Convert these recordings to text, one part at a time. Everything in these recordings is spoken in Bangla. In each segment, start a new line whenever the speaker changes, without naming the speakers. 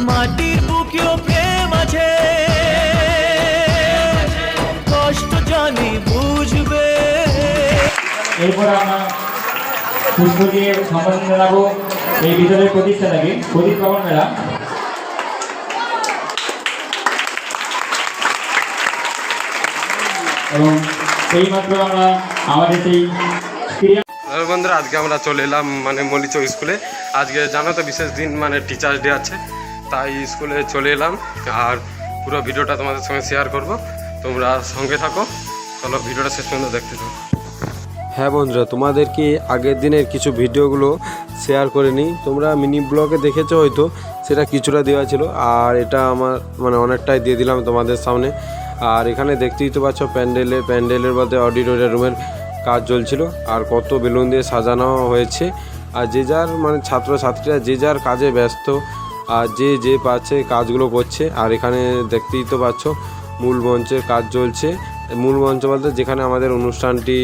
মাটির বুকেও প্রেম আছে, কষ্ট জানি বুঝবে।
এরপর আমরা পুষ্প দিয়ে সম্মান জানাবো এই বিদ্যালয়ের প্রতিষ্ঠাতাকে প্রদীপ পাবন মেলা। এবং এইমাত্র আমরা আমাদের সেই
বন্ধুরা আজকে আমরা চলে এলাম মানে মলিচক স্কুলে। আজকে জানো তো বিশেষ দিন মানে টিচার্স ডে আছে, তাই স্কুলে চলে এলাম আর পুরো ভিডিওটা তোমাদের সঙ্গে শেয়ার করব। তোমরা সঙ্গে থাকো, চলো ভিডিওটা শেষ পর্যন্ত দেখতে থাকো।
হ্যাঁ বন্ধুরা, তোমাদেরকে আগের দিনের কিছু ভিডিওগুলো শেয়ার করে নিই। তোমরা মিনি ব্লগে দেখেছো হয়তো, সেটা কিছুটা দেওয়া ছিল আর এটা আমার মানে অনেকটাই দিয়ে দিলাম তোমাদের সামনে। আর এখানে দেখতেই তো পাচ্ছ প্যান্ডেলের বলতে অডিটোরিয়াম রুমের কাজ চলছিল আর কত বেলুন দিয়ে সাজানো হয়েছে। আর যে যার মানে ছাত্রছাত্রীরা যে যার কাজে ব্যস্ত আর যে পাচ্ছে কাজগুলো করছে। আর এখানে দেখতেই তো পাচ্ছ মূল মঞ্চের কাজ চলছে। মূল মঞ্চ বলতে যেখানে আমাদের অনুষ্ঠানটি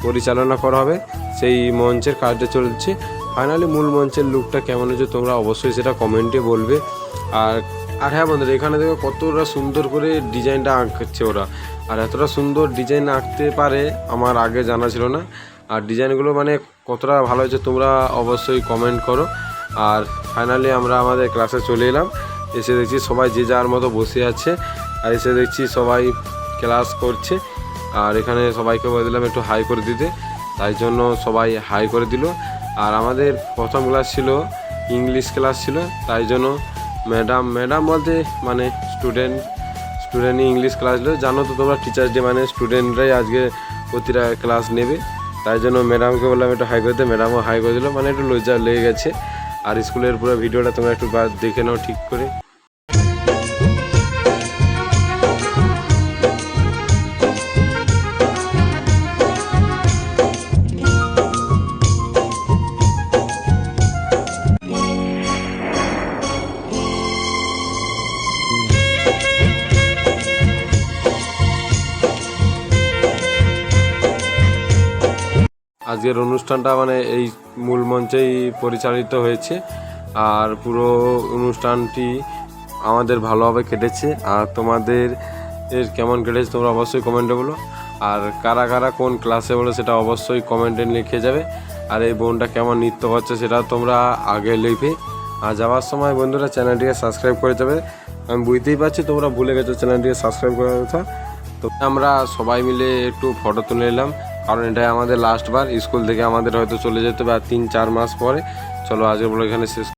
পরিচালনা করা হবে সেই মঞ্চের কাজটা চলছে। ফাইনালি মূল মঞ্চের লুকটা কেমন হয়েছে তোমরা অবশ্যই সেটা কমেন্টে বলবে। আর হ্যাঁ বন্ধুরা, এখানে দেখো কতটা সুন্দর করে ডিজাইনটা আঁকছে ওরা। আর এতটা সুন্দর ডিজাইন আঁকতে পারে আমার আগে জানা ছিল না। আর ডিজাইনগুলো মানে কতটা ভালো হয়েছে তোমরা অবশ্যই কমেন্ট করো। আর ফাইনালি আমরা আমাদের ক্লাসে চলে এলাম। এসে দেখছি সবাই যে যার মতো বসে আছে আর এসে দেখছি সবাই ক্লাস করছে। আর এখানে সবাইকে বলে দিলাম একটু হাই করে দিতে, তাই জন্য সবাই হাই করে দিল। আর আমাদের প্রথম ক্লাস ছিল ইংলিশ ক্লাস ছিল, তাই জন্য ম্যাডাম বলতে মানে স্টুডেন্টই ইংলিশ ক্লাস ছিল। জানো তো তোমরা টিচার্স ডে মানে স্টুডেন্টরাই আজকে প্রতিটা ক্লাস নেবে, তাই জন্য ম্যাডামকে বললাম একটু হাই করে দিতে, ম্যাডামও হাই করে দিল, মানে একটু লজ্জা লেগে গেছে। আর স্কুলের পুরো ভিডিওটা তোমরা একটু দেখে নাও ঠিক করে। আজকের অনুষ্ঠানটা মানে এই মূল মঞ্চেই পরিচালিত হয়েছে। আর পুরো অনুষ্ঠানটি আমাদের ভালোভাবে কেটেছে। আর তোমাদের কেমন কেটেছে তোমরা অবশ্যই কমেন্টে বলো। আর কারা কারা কোন ক্লাসে বলো সেটা অবশ্যই কমেন্টে লিখে যাবে। আর এই বোনটা কেমন নৃত্য করছে সেটা তোমরা আগে লিখবে। আর যাওয়ার সময় বন্ধুরা চ্যানেলটিকে সাবস্ক্রাইব করে যাবে। আমি বুঝতেই পারছি তোমরা ভুলে গেছো চ্যানেলটিকে সাবস্ক্রাইব করার কথা। তো আমরা সবাই মিলে একটু ফটো তুলে নিলাম, কারণ এটাই আমাদের লাস্ট বার। স্কুল থেকে আমাদের হয়তো চলে যেতে হবে আর 3-4 মাস পরে। চলো আজকের বলে এখানে শেষ।